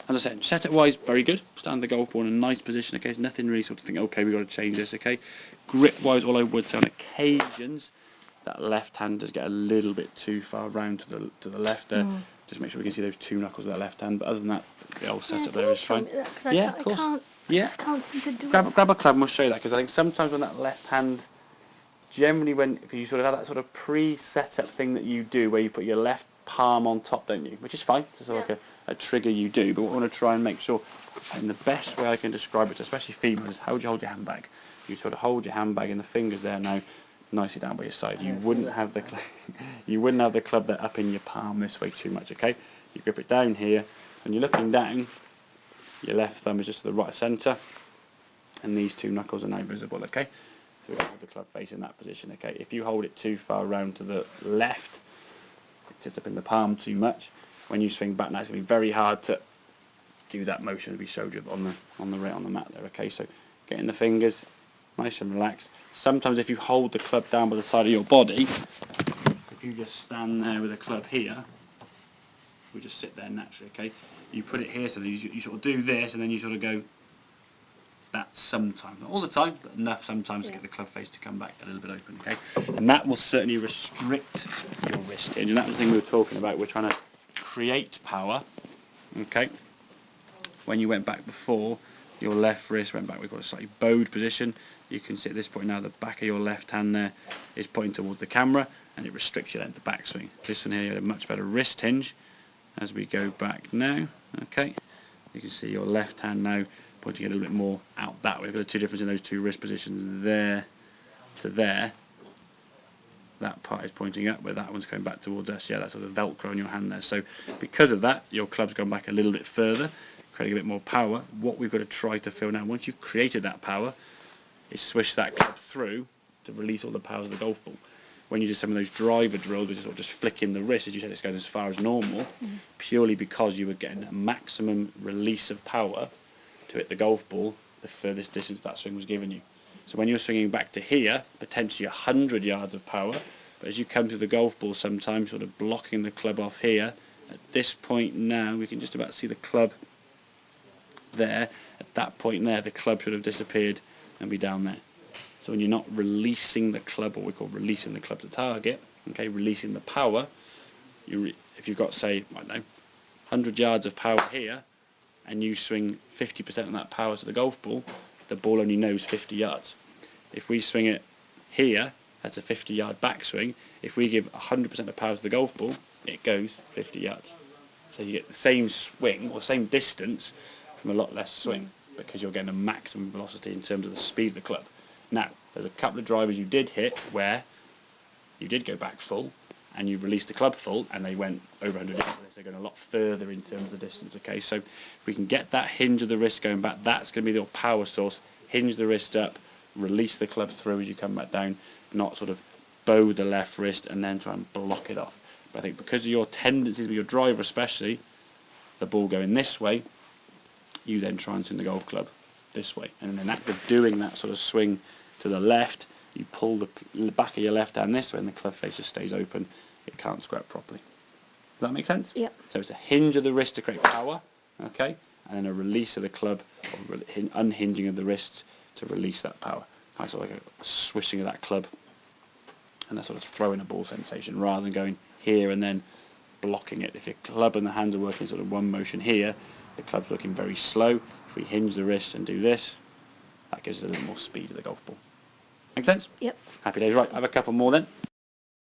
As I said, setup wise, very good. Stand the golf ball in a nice position. Okay, there's nothing really sort of think, okay, we've got to change this. Okay, grip wise, all I would say on occasions, that left hand does get a little bit too far round to the left there. Just make sure we can see those 2 knuckles of that left hand. But other than that, the old setup there is fine. Yeah, of course. I just can't seem to do it. Grab a club and we'll show you that, because I think sometimes on that left hand, generally if you sort of have that sort of pre-set up thing that you do where you put your left palm on top, don't you? Which is fine. It's sort of like a trigger you do. But what I want to try and make sure, and the best way I can describe it, especially females, is how do you hold your handbag? You sort of hold your handbag and the fingers there now, nicely down by your side. You wouldn't have the club there up in your palm this way too much. Okay, you grip it down here, and you're looking down. Your left thumb is just to the right centre, and these 2 knuckles are now visible. Okay, so we hold the club face in that position. Okay, if you hold it too far around to the left, it sits up in the palm too much. When you swing back now, it's going to be very hard to do that motion as we showed you on the mat there. Okay, so getting the fingers nice and relaxed. Sometimes if you hold the club down by the side of your body, if you just stand there with the club here, we just sit there naturally. Okay, you put it here, so you sort of do this, and then you sort of go. That sometimes, not all the time, but enough sometimes to get the club face to come back a little bit open. Okay, and that will certainly restrict your wrist hinge, and that's the thing we were talking about. We're trying to create power. Okay, when you went back before, your left wrist went back. We've got a slightly bowed position. You can see at this point now the back of your left hand there is pointing towards the camera, and it restricts your then to backswing. This one here, you had a much better wrist hinge. As we go back now, okay, you can see your left hand now pointing a little bit more out that way. We've got the 2 differences in those 2 wrist positions there to there. That part is pointing up, where that one's coming back towards us. Yeah, that's sort of Velcro on your hand there. So because of that, your club's gone back a little bit further, creating a bit more power. What we've got to try to feel now, once you've created that power, is swish that club through to release all the power of the golf ball. When you do some of those driver drills, which is sort of just flicking the wrist, as you said, it's going as far as normal, purely because you were getting a maximum release of power to hit the golf ball the furthest distance that swing was giving you. So when you're swinging back to here, potentially 100 yards of power, but as you come through the golf ball sometimes sort of blocking the club off here, at this point now we can just about see the club there. At that point there, the club should have disappeared and be down there. So when you're not releasing the club, what we call releasing the club to target, okay, releasing the power, if you've got, say, I don't know, 100 yards of power here, and you swing 50% of that power to the golf ball, the ball only knows 50 yards. If we swing it here, that's a 50-yard backswing. If we give 100% of power to the golf ball, it goes 50 yards. So you get the same swing, or same distance, from a lot less swing, because you're getting a maximum velocity in terms of the speed of the club. Now, there's a couple of drivers you did hit where you did go back full, and you released the club full, and they went over 100 yards. They're going a lot further in terms of the distance. Okay, so if we can get that hinge of the wrist going back, that's going to be the power source. Hinge the wrist up, release the club through as you come back down, not sort of bow the left wrist and then try and block it off. But I think because of your tendencies with your driver especially, the ball going this way, you then try and swing the golf club this way. And in an act of doing that sort of swing to the left, you pull the back of your left hand this way and the club face just stays open. It can't scrap properly. Does that make sense? Yep. So it's a hinge of the wrist to create power, okay, and then a release of the club, or unhinging of the wrists to release that power. Kind of sort of like a swishing of that club, and that sort of throwing a ball sensation rather than going here and then blocking it. If your club and the hands are working sort of one motion here, the club's looking very slow. If we hinge the wrist and do this, that gives us a little more speed to the golf ball. Make sense? Yep. Happy days. Right, have a couple more then.